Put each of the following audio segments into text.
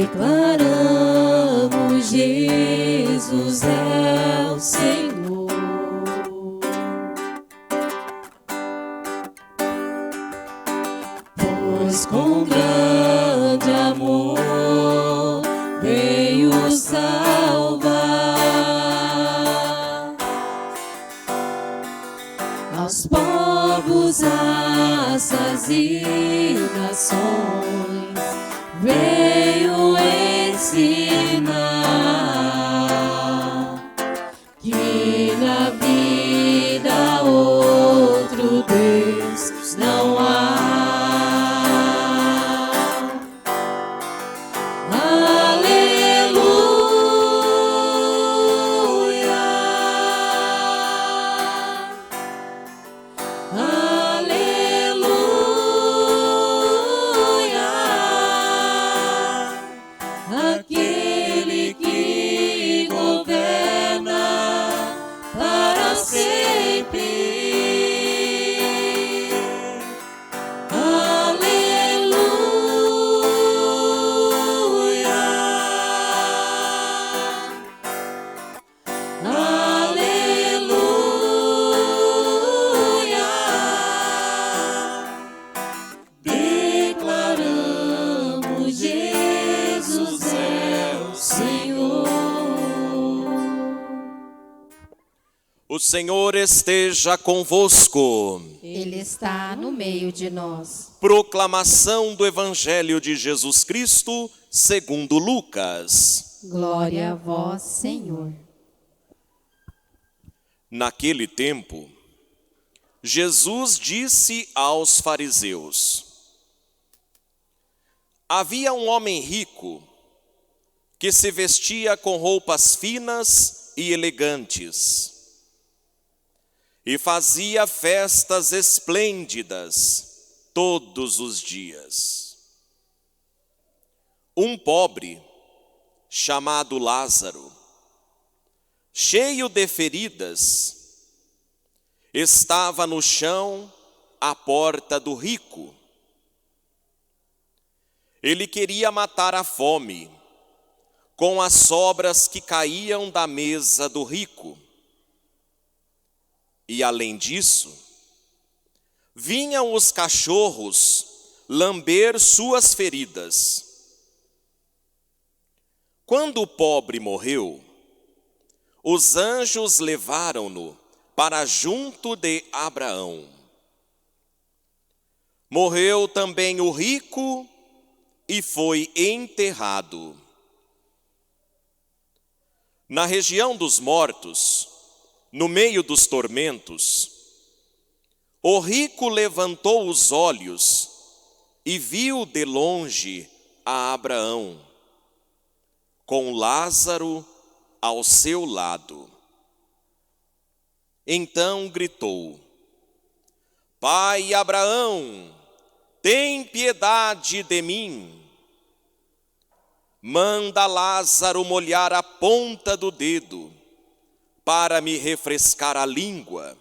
declaramos: Jesus é o Senhor. Pois com grande amor veio salvar aos povos, raças e nações, veio ensinar que na vida outro Deus não há. Aquele que governa para sempre. Aleluia. Aleluia. Declaramos: Jesus é o Senhor. O Senhor esteja convosco. Ele está no meio de nós. Proclamação do Evangelho de Jesus Cristo segundo Lucas. Glória a vós, Senhor. Naquele tempo, Jesus disse aos fariseus: havia um homem rico que se vestia com roupas finas e elegantes e fazia festas esplêndidas todos os dias. Um pobre, chamado Lázaro, cheio de feridas, estava no chão à porta do rico. Ele queria matar a fome com as sobras que caíam da mesa do rico. E além disso, vinham os cachorros lamber suas feridas. Quando o pobre morreu, os anjos levaram-no para junto de Abraão. Morreu também o rico e foi enterrado. Na região dos mortos, no meio dos tormentos, o rico levantou os olhos e viu de longe a Abraão, com Lázaro ao seu lado. Então gritou: Pai Abraão, tem piedade de mim. Manda Lázaro molhar a ponta do dedo para me refrescar a língua,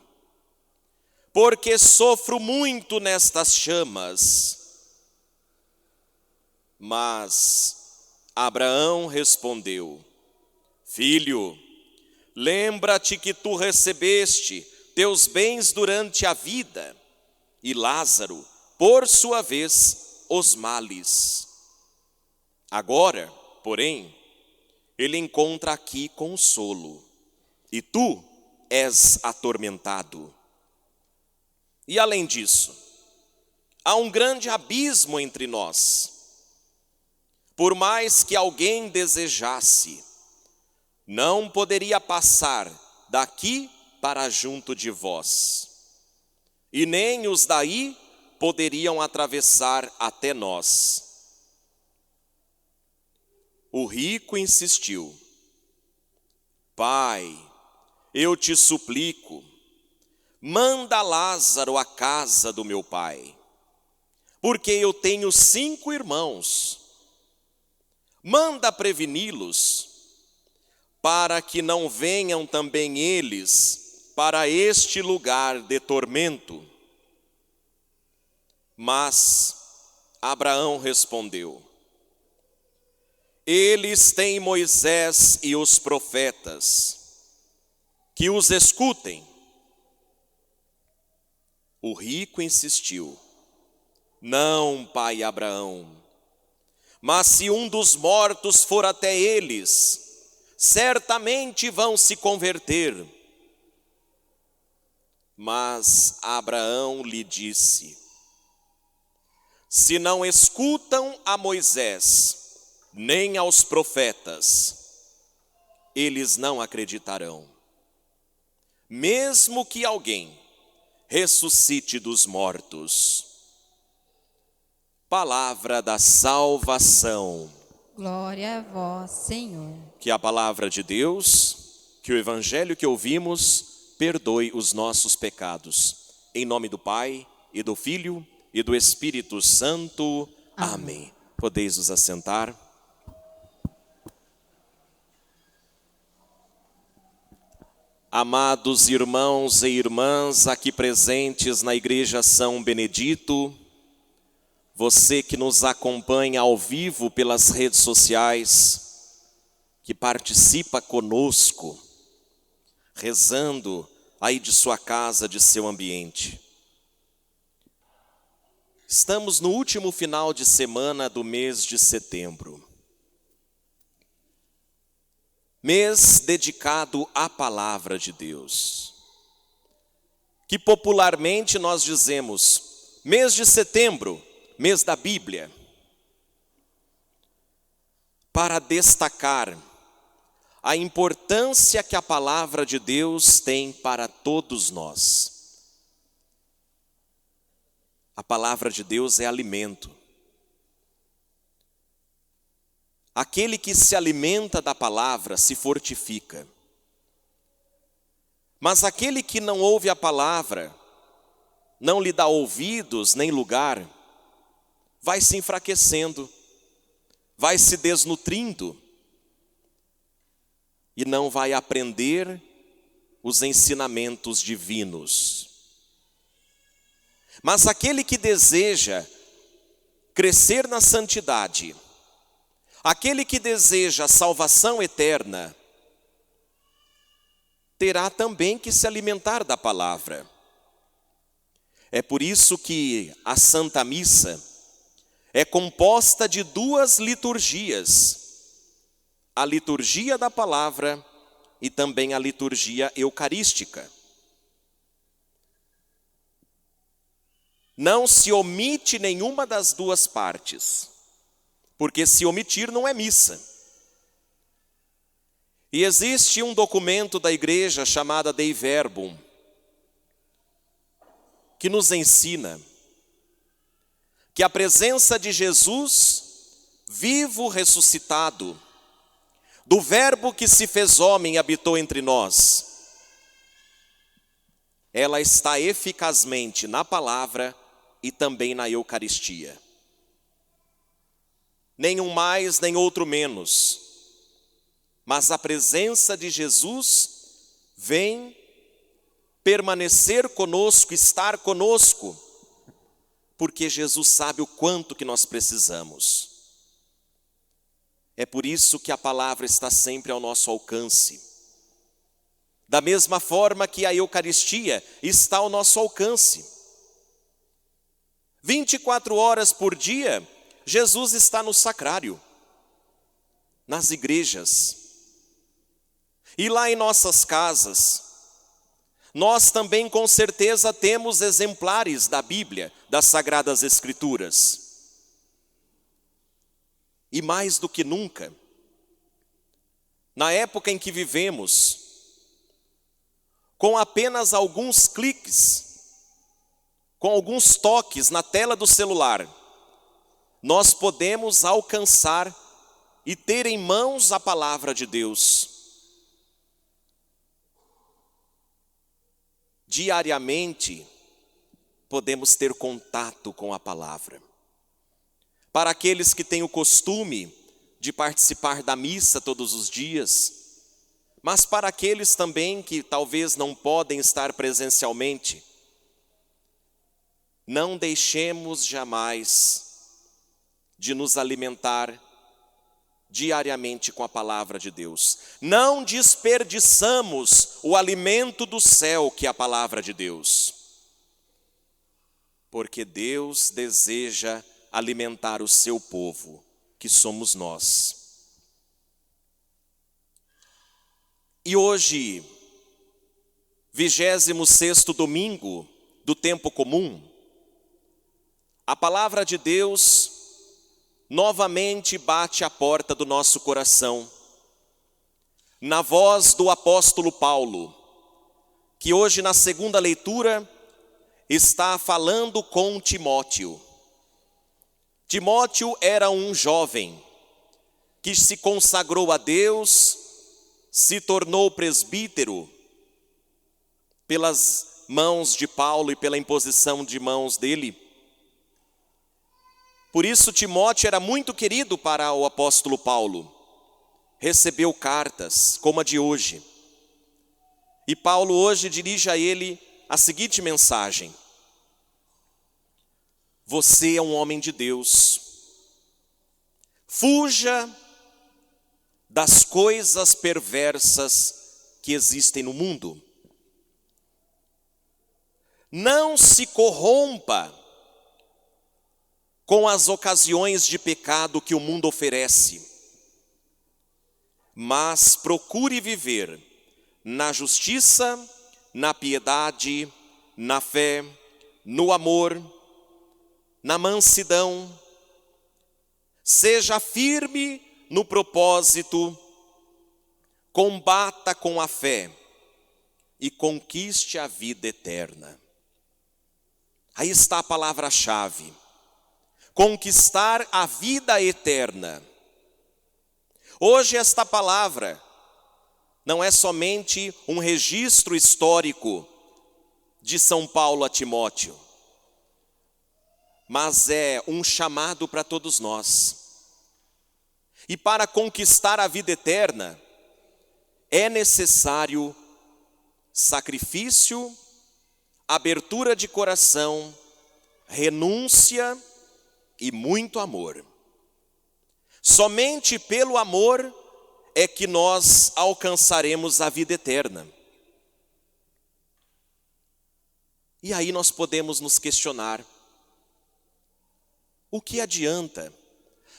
porque sofro muito nestas chamas. Mas Abraão respondeu: Filho, lembra-te que tu recebeste teus bens durante a vida, e Lázaro, por sua vez, os males. Agora, porém, ele encontra aqui consolo, e tu és atormentado. E além disso, há um grande abismo entre nós. Por mais que alguém desejasse, não poderia passar daqui para junto de vós, e nem os daí poderiam atravessar até nós. O rico insistiu: Pai, eu te suplico, manda Lázaro à casa do meu pai, porque eu tenho 5 irmãos. Manda preveni-los, para que não venham também eles para este lugar de tormento. Mas Abraão respondeu: Eles têm Moisés e os profetas, que os escutem. O rico insistiu: não, pai Abraão, mas se um dos mortos for até eles, certamente vão se converter. Mas Abraão lhe disse: se não escutam a Moisés, nem aos profetas, eles não acreditarão, mesmo que alguém ressuscite dos mortos. Palavra da salvação. Glória a vós, Senhor. Que a palavra de Deus, que o evangelho que ouvimos, perdoe os nossos pecados. Em nome do Pai, e do Filho, e do Espírito Santo. Amém. Podeis vos assentar. Amados irmãos e irmãs aqui presentes na Igreja São Benedito, você que nos acompanha ao vivo pelas redes sociais, que participa conosco, rezando aí de sua casa, de seu ambiente. Estamos no último final de semana do mês de setembro. Mês dedicado à palavra de Deus, que popularmente nós dizemos mês de setembro, mês da Bíblia, para destacar a importância que a palavra de Deus tem para todos nós. A palavra de Deus é alimento. Aquele que se alimenta da palavra se fortifica. Mas aquele que não ouve a palavra, não lhe dá ouvidos nem lugar, vai se enfraquecendo, vai se desnutrindo e não vai aprender os ensinamentos divinos. Mas aquele que deseja crescer na santidade, aquele que deseja a salvação eterna, terá também que se alimentar da palavra. É por isso que a Santa Missa é composta de duas liturgias: a liturgia da palavra e também a liturgia eucarística. Não se omite nenhuma das duas partes, porque se omitir não é missa. E existe um documento da igreja chamada Dei Verbum, que nos ensina que a presença de Jesus, vivo ressuscitado, do Verbo que se fez homem e habitou entre nós, ela está eficazmente na palavra e também na Eucaristia. Nenhum mais, nem outro menos. Mas a presença de Jesus vem permanecer conosco, estar conosco, porque Jesus sabe o quanto que nós precisamos. É por isso que a palavra está sempre ao nosso alcance. Da mesma forma que a Eucaristia está ao nosso alcance. 24 horas por dia, Jesus está no sacrário, nas igrejas. E lá em nossas casas, nós também com certeza temos exemplares da Bíblia, das Sagradas Escrituras. E mais do que nunca, na época em que vivemos, com apenas alguns cliques, com alguns toques na tela do celular, nós podemos alcançar e ter em mãos a palavra de Deus. Diariamente, podemos ter contato com a palavra. Para aqueles que têm o costume de participar da missa todos os dias, mas para aqueles também que talvez não podem estar presencialmente, não deixemos jamais de nos alimentar diariamente com a palavra de Deus. Não desperdiçamos o alimento do céu, que é a palavra de Deus. Porque Deus deseja alimentar o seu povo, que somos nós. E hoje, 26º domingo do tempo comum, a palavra de Deus novamente bate à porta do nosso coração, na voz do apóstolo Paulo, que hoje na segunda leitura está falando com Timóteo. Timóteo era um jovem que se consagrou a Deus, se tornou presbítero pelas mãos de Paulo e pela imposição de mãos dele. Por isso Timóteo era muito querido para o apóstolo Paulo. Recebeu cartas, como a de hoje. E Paulo hoje dirige a ele a seguinte mensagem: você é um homem de Deus. Fuja das coisas perversas que existem no mundo. Não se corrompa com as ocasiões de pecado que o mundo oferece, mas procure viver na justiça, na piedade, na fé, no amor, na mansidão. Seja firme no propósito, combata com a fé e conquiste a vida eterna. Aí está a palavra-chave: conquistar a vida eterna. Hoje esta palavra não é somente um registro histórico de São Paulo a Timóteo, mas é um chamado para todos nós. E para conquistar a vida eterna, é necessário sacrifício, abertura de coração, renúncia e muito amor. Somente pelo amor é que nós alcançaremos a vida eterna. E aí nós podemos nos questionar: o que adianta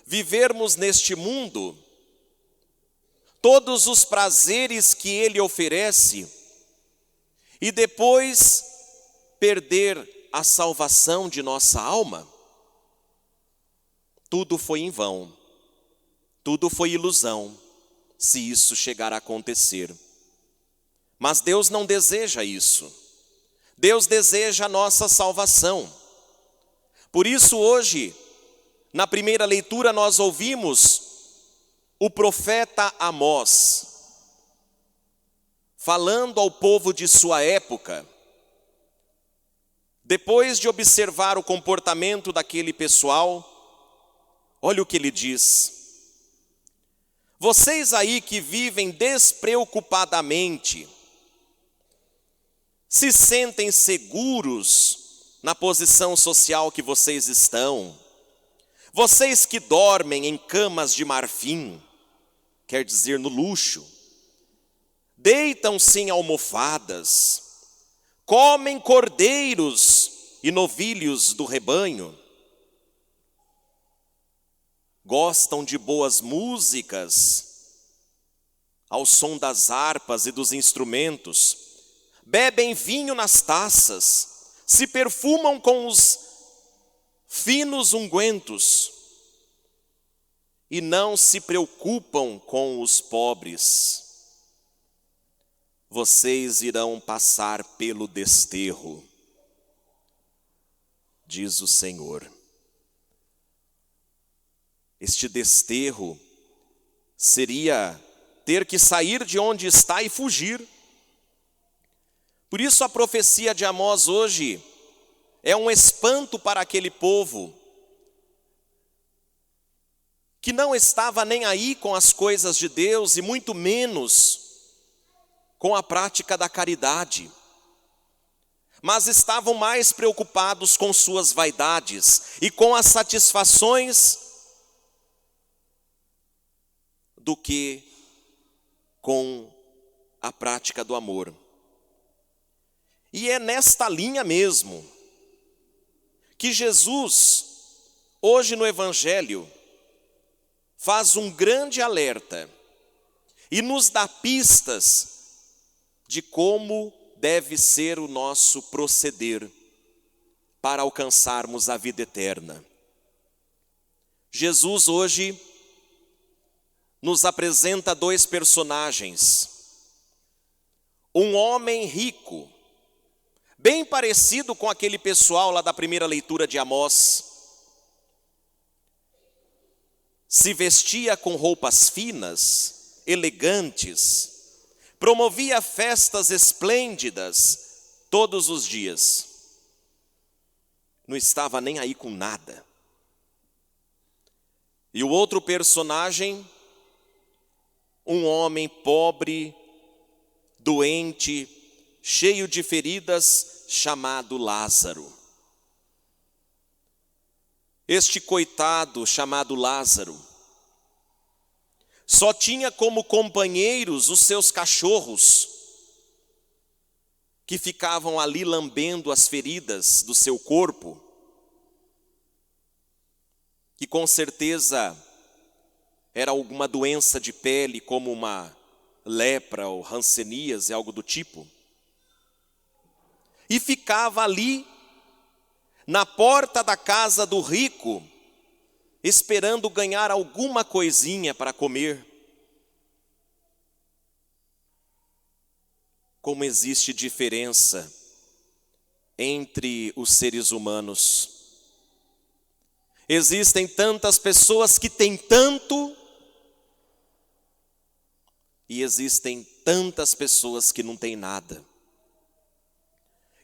vivermos neste mundo todos os prazeres que ele oferece e depois perder a salvação de nossa alma? Tudo foi em vão, tudo foi ilusão, se isso chegar a acontecer. Mas Deus não deseja isso. Deus deseja a nossa salvação. Por isso hoje, na primeira leitura, nós ouvimos o profeta Amós falando ao povo de sua época, depois de observar o comportamento daquele pessoal. Olha o que ele diz: vocês aí que vivem despreocupadamente, se sentem seguros na posição social que vocês estão? Vocês que dormem em camas de marfim, quer dizer no luxo, deitam-se em almofadas, comem cordeiros e novilhos do rebanho, gostam de boas músicas, ao som das harpas e dos instrumentos, bebem vinho nas taças, se perfumam com os finos ungüentos e não se preocupam com os pobres. Vocês irão passar pelo desterro, diz o Senhor. Este desterro seria ter que sair de onde está e fugir. Por isso a profecia de Amós hoje é um espanto para aquele povo que não estava nem aí com as coisas de Deus e muito menos com a prática da caridade, mas estavam mais preocupados com suas vaidades e com as satisfações do que com a prática do amor. E é nesta linha mesmo que Jesus, hoje no Evangelho, faz um grande alerta e nos dá pistas de como deve ser o nosso proceder para alcançarmos a vida eterna. Jesus hoje nos apresenta dois personagens. Um homem rico, bem parecido com aquele pessoal lá da primeira leitura de Amós. Se vestia com roupas finas, elegantes, promovia festas esplêndidas todos os dias. Não estava nem aí com nada. E o outro personagem, um homem pobre, doente, cheio de feridas, chamado Lázaro. Este coitado chamado Lázaro só tinha como companheiros os seus cachorros, que ficavam ali lambendo as feridas do seu corpo, que com certeza era alguma doença de pele, como uma lepra ou hanseníase, algo do tipo. E ficava ali, na porta da casa do rico, esperando ganhar alguma coisinha para comer. Como existe diferença entre os seres humanos. Existem tantas pessoas que têm tanto, e existem tantas pessoas que não têm nada.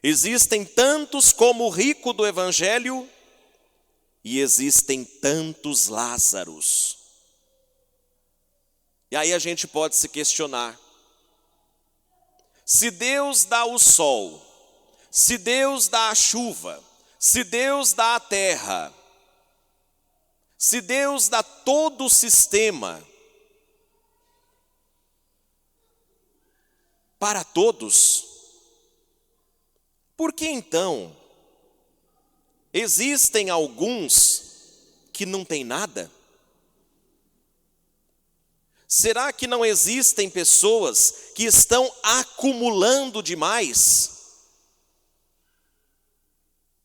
Existem tantos como o rico do Evangelho, e existem tantos Lázaros. E aí a gente pode se questionar: se Deus dá o sol, se Deus dá a chuva, se Deus dá a terra, se Deus dá todo o sistema para todos, por que então existem alguns que não têm nada? Será que não existem pessoas que estão acumulando demais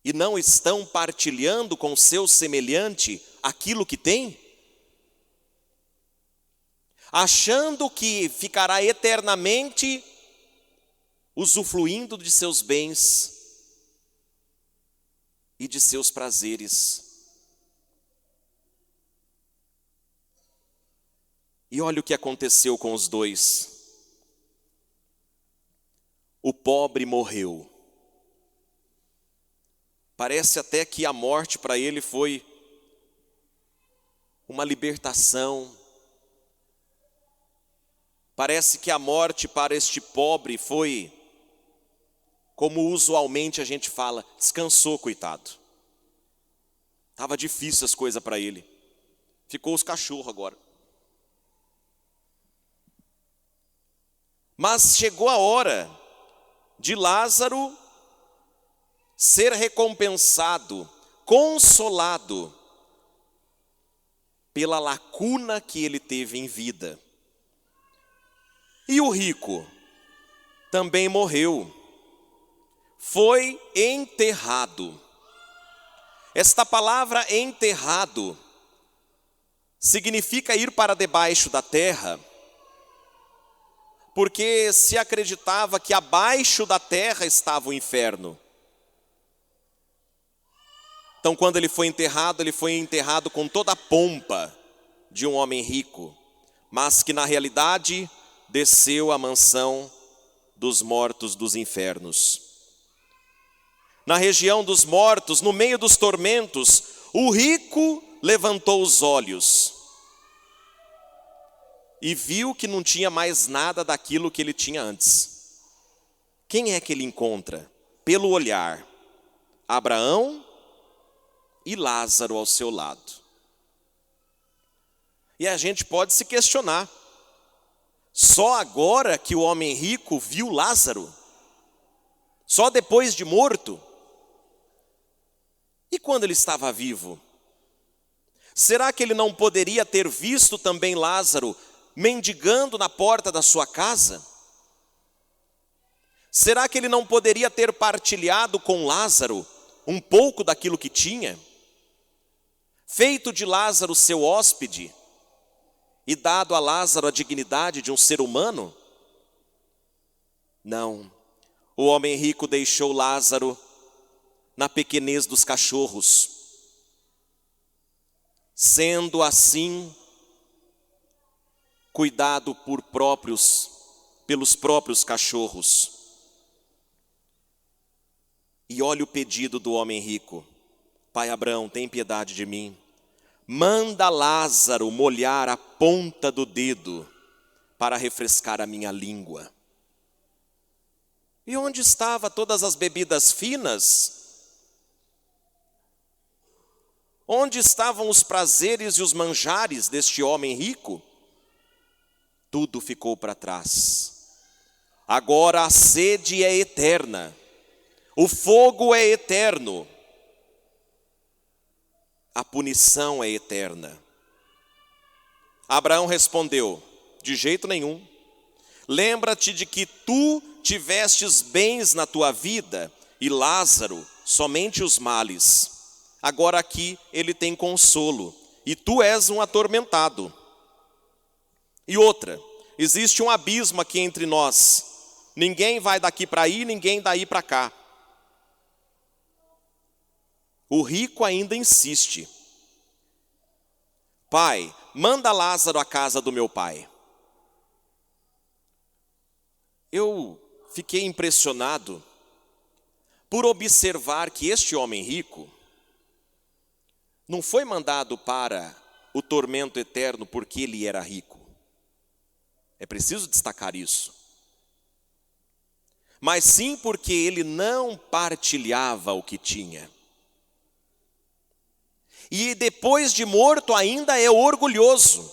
e não estão partilhando com o seu semelhante aquilo que tem? Achando que ficará eternamente usufruindo de seus bens e de seus prazeres. E olha o que aconteceu com os dois. O pobre morreu. Parece até que a morte para ele foi uma libertação. Parece que a morte para este pobre foi, como usualmente a gente fala, descansou, coitado. Estava difícil as coisas para ele. Ficou os cachorros agora. Mas chegou a hora de Lázaro ser recompensado, consolado pela lacuna que ele teve em vida. E o rico também morreu, foi enterrado. Esta palavra enterrado significa ir para debaixo da terra, porque se acreditava que abaixo da terra estava o inferno. Então, quando ele foi enterrado com toda a pompa de um homem rico, mas que na realidade desceu à mansão dos mortos dos infernos. Na região dos mortos, no meio dos tormentos, o rico levantou os olhos e viu que não tinha mais nada daquilo que ele tinha antes. Quem é que ele encontra? Pelo olhar, Abraão e Lázaro ao seu lado. E a gente pode se questionar, só agora que o homem rico viu Lázaro? Só depois de morto? E quando ele estava vivo? Será que ele não poderia ter visto também Lázaro mendigando na porta da sua casa? Será que ele não poderia ter partilhado com Lázaro um pouco daquilo que tinha? Feito de Lázaro seu hóspede e dado a Lázaro a dignidade de um ser humano? Não, o homem rico deixou Lázaro na pequenez dos cachorros, sendo assim cuidado pelos próprios cachorros. E olha o pedido do homem rico: Pai Abraão, tem piedade de mim. Manda Lázaro molhar a ponta do dedo para refrescar a minha língua. E onde estavam todas as bebidas finas? Onde estavam os prazeres e os manjares deste homem rico? Tudo ficou para trás. Agora a sede é eterna, o fogo é eterno, a punição é eterna. Abraão respondeu: de jeito nenhum. Lembra-te de que tu tivestes bens na tua vida e Lázaro somente os males. Agora aqui ele tem consolo e tu és um atormentado. E outra, existe um abismo aqui entre nós. Ninguém vai daqui para aí, ninguém daí para cá. O rico ainda insiste: Pai, manda Lázaro à casa do meu pai. Eu fiquei impressionado por observar que este homem rico não foi mandado para o tormento eterno porque ele era rico. É preciso destacar isso. Mas sim porque ele não partilhava o que tinha. E depois de morto ainda é orgulhoso.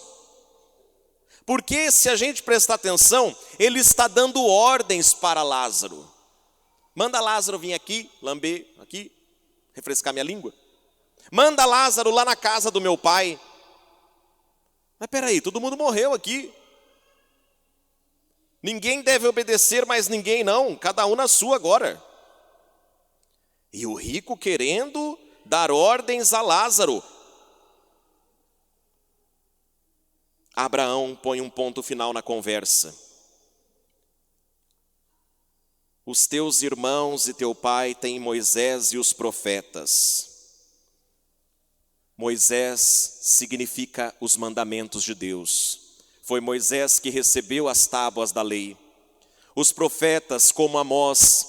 Porque se a gente prestar atenção, ele está dando ordens para Lázaro. Manda Lázaro vir aqui, lamber aqui, refrescar minha língua. Manda Lázaro lá na casa do meu pai. Mas peraí, todo mundo morreu aqui. Ninguém deve obedecer, mas ninguém não, cada um na sua agora. E o rico querendo dar ordens a Lázaro. Abraão põe um ponto final na conversa. Os teus irmãos e teu pai têm Moisés e os profetas. Moisés significa os mandamentos de Deus. Foi Moisés que recebeu as tábuas da lei. Os profetas, como Amós,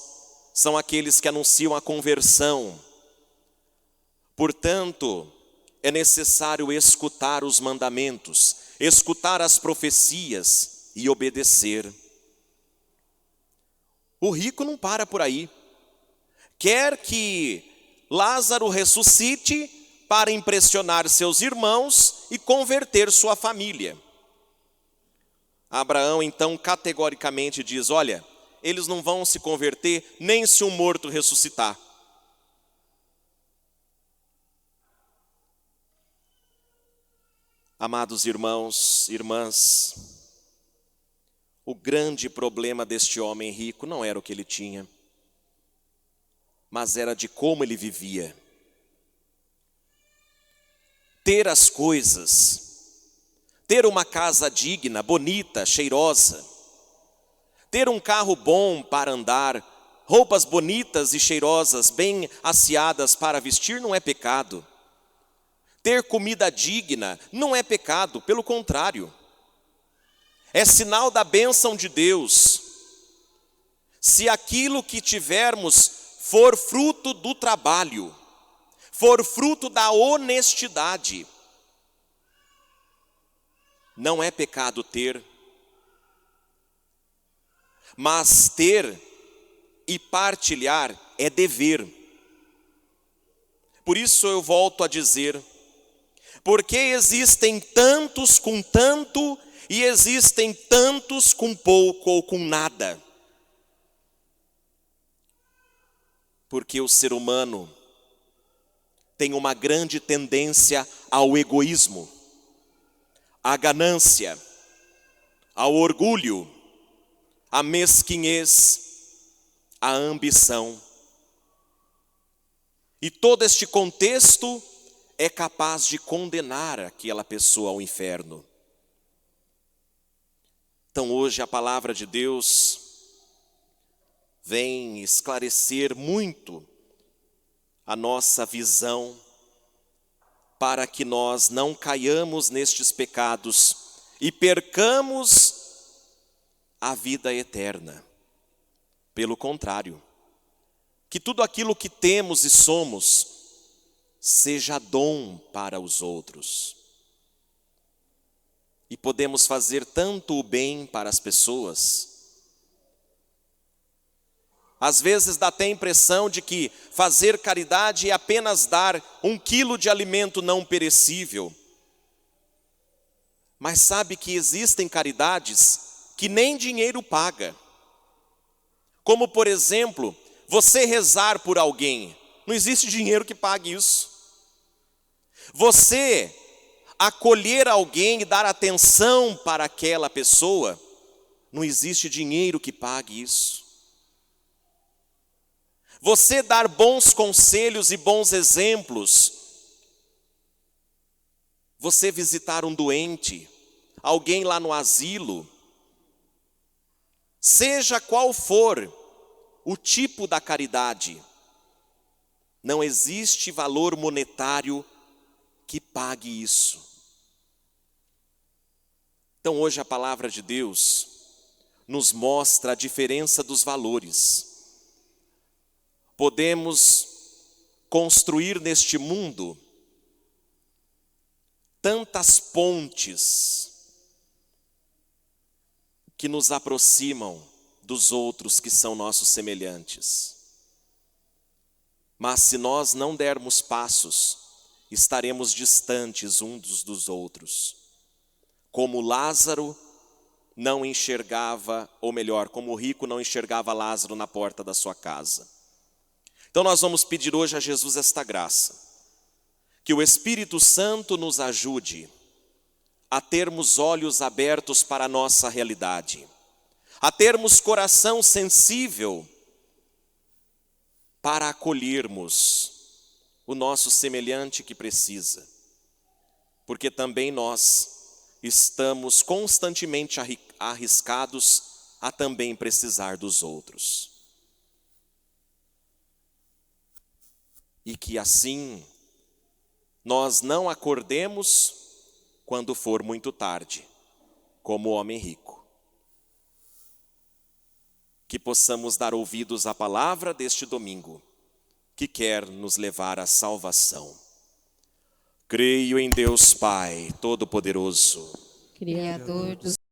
são aqueles que anunciam a conversão. Portanto, é necessário escutar os mandamentos, escutar as profecias e obedecer. O rico não para por aí. Quer que Lázaro ressuscite para impressionar seus irmãos e converter sua família. Abraão então categoricamente diz: olha, eles não vão se converter nem se um morto ressuscitar. Amados irmãos, irmãs, o grande problema deste homem rico não era o que ele tinha, mas era de como ele vivia. Ter as coisas, ter uma casa digna, bonita, cheirosa, ter um carro bom para andar, roupas bonitas e cheirosas, bem asseadas para vestir, não é pecado. Ter comida digna não é pecado, pelo contrário. É sinal da bênção de Deus. Se aquilo que tivermos for fruto do trabalho, for fruto da honestidade, não é pecado ter. Mas ter e partilhar é dever. Por isso eu volto a dizer: Por que existem tantos com tanto e existem tantos com pouco ou com nada? Porque o ser humano tem uma grande tendência ao egoísmo, à ganância, ao orgulho, à mesquinhez, à ambição. E todo este contexto é capaz de condenar aquela pessoa ao inferno. Então hoje a palavra de Deus vem esclarecer muito a nossa visão para que nós não caiamos nestes pecados e percamos a vida eterna. Pelo contrário, que tudo aquilo que temos e somos seja dom para os outros. E podemos fazer tanto o bem para as pessoas. Às vezes dá até a impressão de que fazer caridade é apenas dar 1 quilo de alimento não perecível. Mas sabe que existem caridades que nem dinheiro paga. Como, por exemplo, você rezar por alguém. Não existe dinheiro que pague isso. Você acolher alguém e dar atenção para aquela pessoa. Não existe dinheiro que pague isso. Você dar bons conselhos e bons exemplos. Você visitar um doente, alguém lá no asilo. Seja qual for o tipo da caridade, não existe valor monetário que pague isso. Então hoje a palavra de Deus nos mostra a diferença dos valores. Podemos construir neste mundo tantas pontes que nos aproximam dos outros que são nossos semelhantes. Mas se nós não dermos passos, estaremos distantes uns dos outros. Como Lázaro não enxergava, ou melhor, como o rico não enxergava Lázaro na porta da sua casa. Então nós vamos pedir hoje a Jesus esta graça, que o Espírito Santo nos ajude a termos olhos abertos para a nossa realidade, a termos coração sensível para acolhermos o nosso semelhante que precisa, porque também nós estamos constantemente arriscados a também precisar dos outros. E que assim nós não acordemos quando for muito tarde, como o homem rico. Que possamos dar ouvidos à palavra deste domingo, que quer nos levar à salvação. Creio em Deus Pai Todo-Poderoso, Criador dos